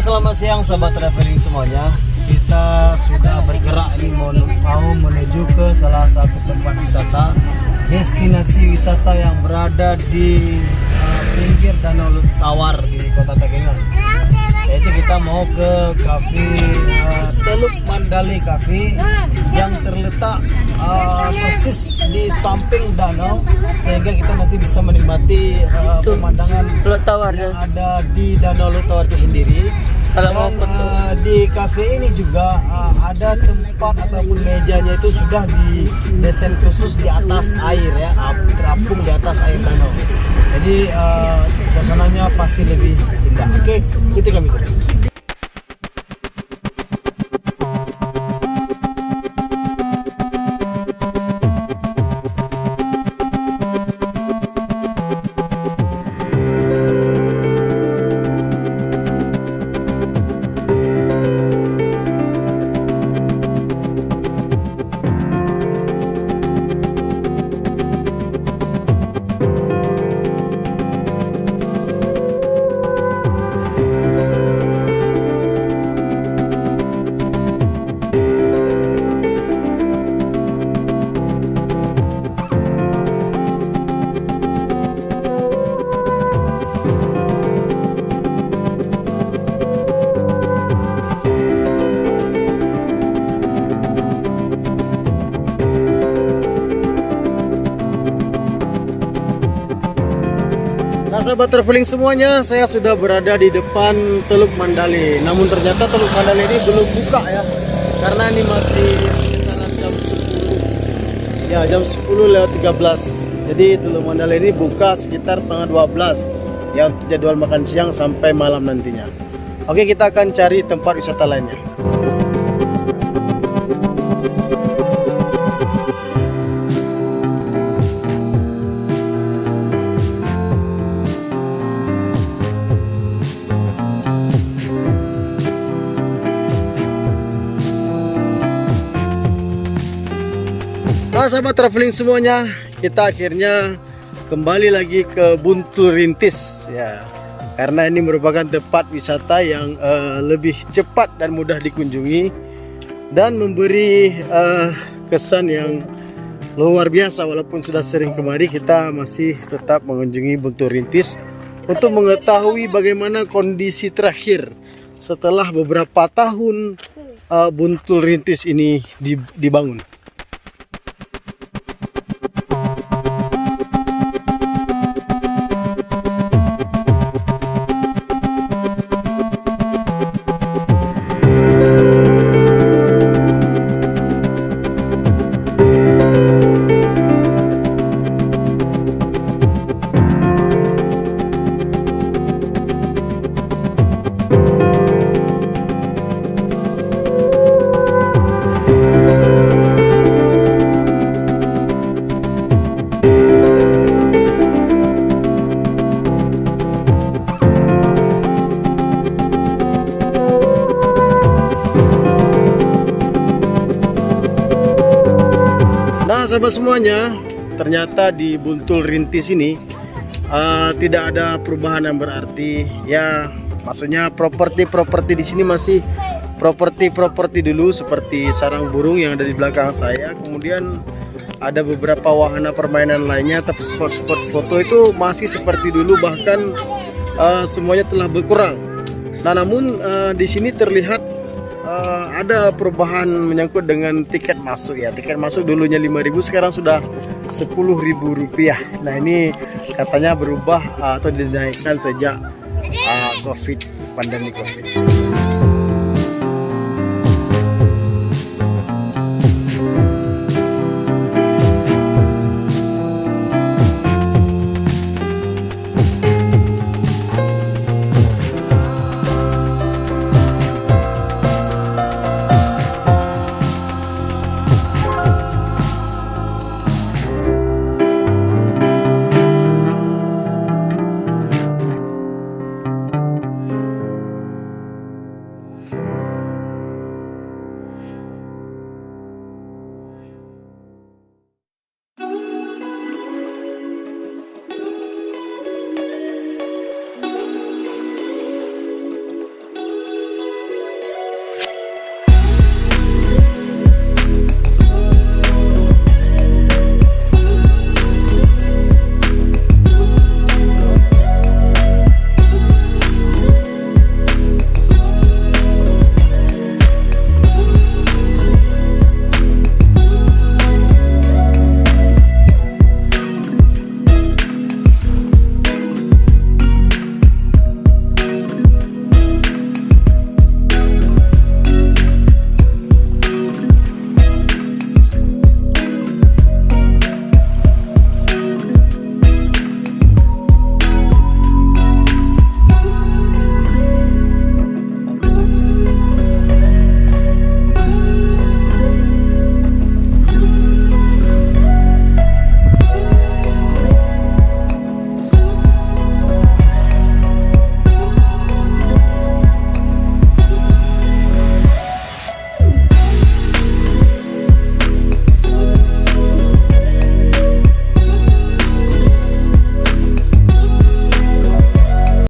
selamat siang sahabat traveling semuanya. Kita sudah bergerak ini mau menuju ke salah satu tempat wisata, destinasi wisata yang berada di pinggir Danau Tawar di Kota Takengon. Yaitu kita mau ke kafe Teluk Mandali Cafe yang terletak persis di samping danau, sehingga kita nanti bisa menikmati pemandangan yang ada di Danau Tawar itu sendiri. Dan di kafe ini juga ada tempat ataupun mejanya itu sudah didesain khusus di atas air ya, terapung di atas air danau. Jadi suasananya pasti lebih indah. Oke, ikuti kami terus. Nah sahabat traveling semuanya, saya sudah berada di depan Teluk Mandali. Namun ternyata Teluk Mandali ini belum buka ya, karena ini masih sekitaran jam 10. Ya, jam 10:13. Jadi Teluk Mandali ini buka sekitar setengah 12 ya, untuk jadwal makan siang sampai malam nantinya. Oke, kita akan cari tempat wisata lainnya. Nah sahabat traveling semuanya, kita akhirnya kembali lagi ke Buntul Rintis ya, karena ini merupakan tempat wisata yang lebih cepat dan mudah dikunjungi dan memberi kesan yang luar biasa. Walaupun sudah sering kemari, kita masih tetap mengunjungi Buntul Rintis untuk mengetahui bagaimana kondisi terakhir setelah beberapa tahun Buntul Rintis ini dibangun. Nah sahabat semuanya, ternyata di Buntul Rintis ini tidak ada perubahan yang berarti ya. Maksudnya properti di sini masih properti dulu, seperti sarang burung yang ada di belakang saya. Kemudian ada beberapa wahana permainan lainnya, tapi spot-spot foto itu masih seperti dulu, bahkan semuanya telah berkurang. Nah namun di sini terlihat ada perubahan menyangkut dengan tiket masuk ya. Tiket masuk dulunya 5.000, sekarang sudah 10.000 rupiah. Nah ini katanya berubah atau dinaikkan sejak pandemi COVID.